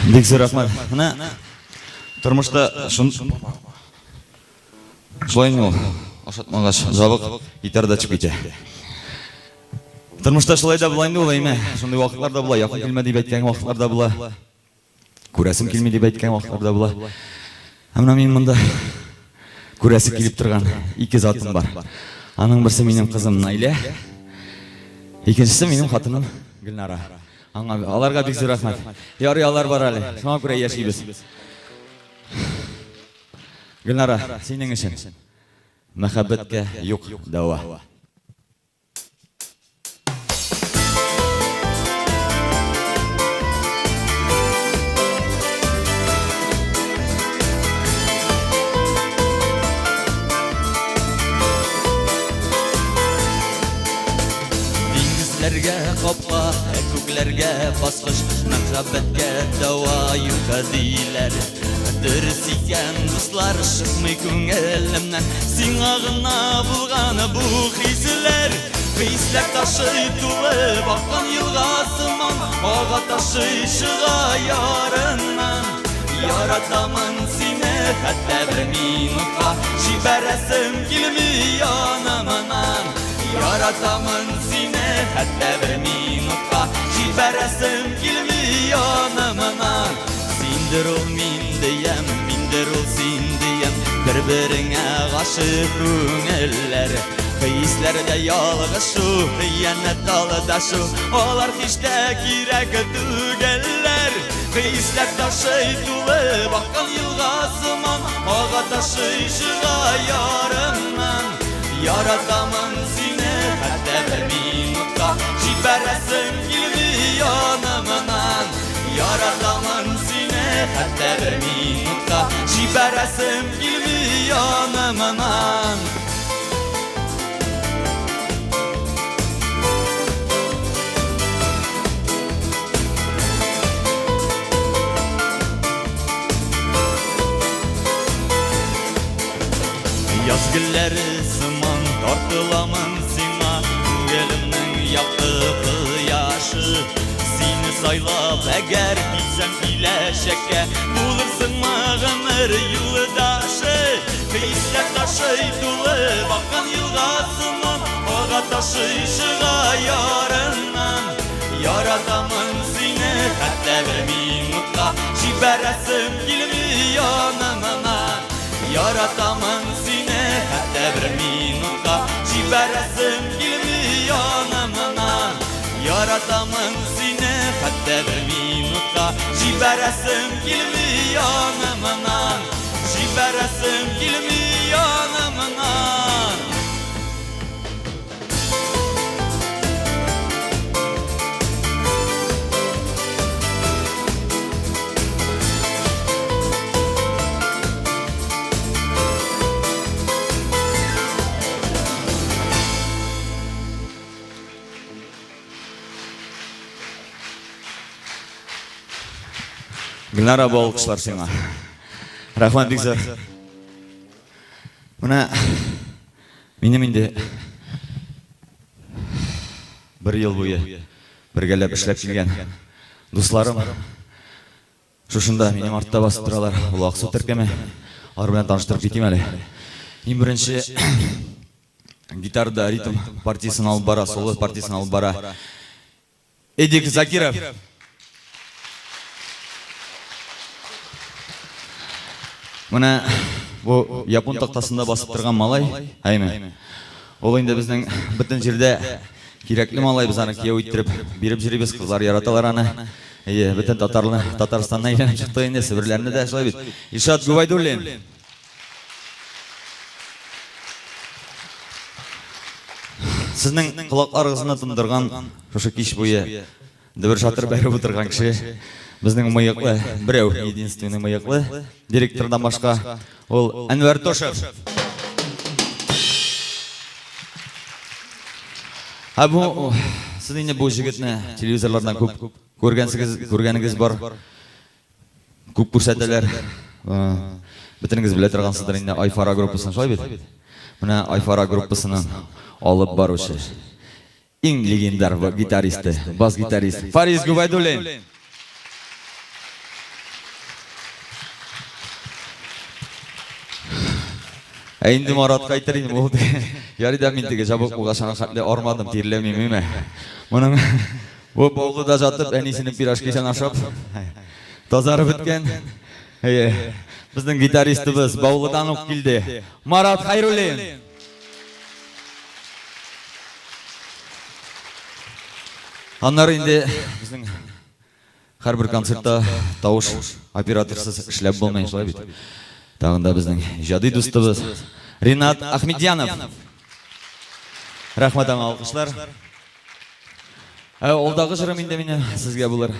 Бексер рахмат. Мына тұрмышта шылайын ол. Ашатмағаш жабық гитарда чып кете. Тұрмышта шылай да бұлайын олай ме? Сондай уақытларда бұла, яқын келме деп әйткен уақытларда бұла. Көрәсім келме деп әйткен уақытларда бұла. Әміна мен мұнда көрәсі келіп тұрған екі затым бар. Аның бірсі менің қызым Найле, екіншісі менің қатыным Гүлнара. Аларға бексер рахмат. Ярыялар бар әлі, шуңа көре яшейбіз. Гүлнара, сенің үшін мәхәббәткә юк дауа. Denizlərə qapla, köklərə basqış, məxəbbətə dava yox deyilər. Dürüsiyən dostlar çıxmay көңелімнен, сен ағына bulğanı bu xislər. Xislər taşı tulub аққан yılğasıman, ağa taşı шыға yarından. Yaradamın seni hətta bir minutqa, jibərəsim kilmi yanımdan. Yaradamın seni hətta bir minutqa, jibərəsim kilmi yanımdan. Sindir ol min deyəm, mindir ol sin deyəm, bir-birinə qaşıq көңелlər. Xislərdə yalğışı, xiyənət aldaşı, olar heç də kirək tügəllər. Xislər taşı tulub аққан yılğasıman, ağa taşı шыға yarından. Yaradamın seni hətta bir minutqa, jibərəsim kilmi yanımdan. Yaradamın seni hətta bir minutqa, jibərəsim kilmi yanımdan. Yaz gülləri sıman tartılamın sina, Gölümün yaptığı yaşı. Seni saylab əgər bilsəm biləşəkə, Bulursun mağınır yıldaşı. Xislər taşı tulub аққан yılğasıman, ağa taşı шыға yarından. Yaradamın seni hətta bir minutqa, jibərəsim kilmi yanımdan. Yaradamın seni hətta bir minutqa, jibərəsim kilmi yanımdan. Yaradamın seni hətta bir minutqa, jibərəsim kilmi yanımdan. Jibərəsim kilmi yanımdan. Гүлнара болғышлар сеңа. Рахмат бексер. Мына менде бір ел бойы біргелеп ішлеп келген достарым шушында менің артта басып тұралар. Бұл Ақсу Тіркеме. Алар белән таныштырып кетейм әле. Ең бірінші гитарда ритм партиясын алып бара, соло партиясын алып бара Эдик Закиров. Мына бұл Япон тақтасында басып тұрған малай, әйме. Ол енді біздің бүтін жерде кереклі малай біз аны кие өйттіріп, беріп жүребіз, қызлар яраталар аны. Бүтін Татарстанна үйленіп шықты енді, Сібірлеріне де ашылай бет. Ишат Губайдуллин. Сіздің құлақ арғысына тұндырған шошы кеш бойы дәбір шатыр бәрі отырған кіші. Біздің мыйықлы, біреу, единственный мыйықлы, директордан башқа, ол Әнуар Тошев. Сіз енді бұл жігітні телевизорлардан көп көргеніңіз бар, көп көрсәтелер. Бітіңіз біле тұрғансыздар енді Айфара группасын шай бет. Мына Айфара группасының алып барушы. Ең легендар гитаристі, бас гитарист Фарис Губайдуллин. Әйінді Марат қайтырын болды. Ярыда мен теге жабық бұғашана қатты армадым, терлемейме. Мұның бұл болғыда жатып, әнесінің пирашкешен ашап, тазары біткен. Біздің гитаристіміз Баулыдан ұқ келді. Марат Хайруллин. Аннары енді біздің har bir konsertda tovush operatorsiz ishlab bo'lmaydi shulay bit. Tag'inda bizning ijodiy do'stimiz Rinat Ahmedyanov. Rahmat, alqishlar. Oldagi jirim endi meni sizga bular.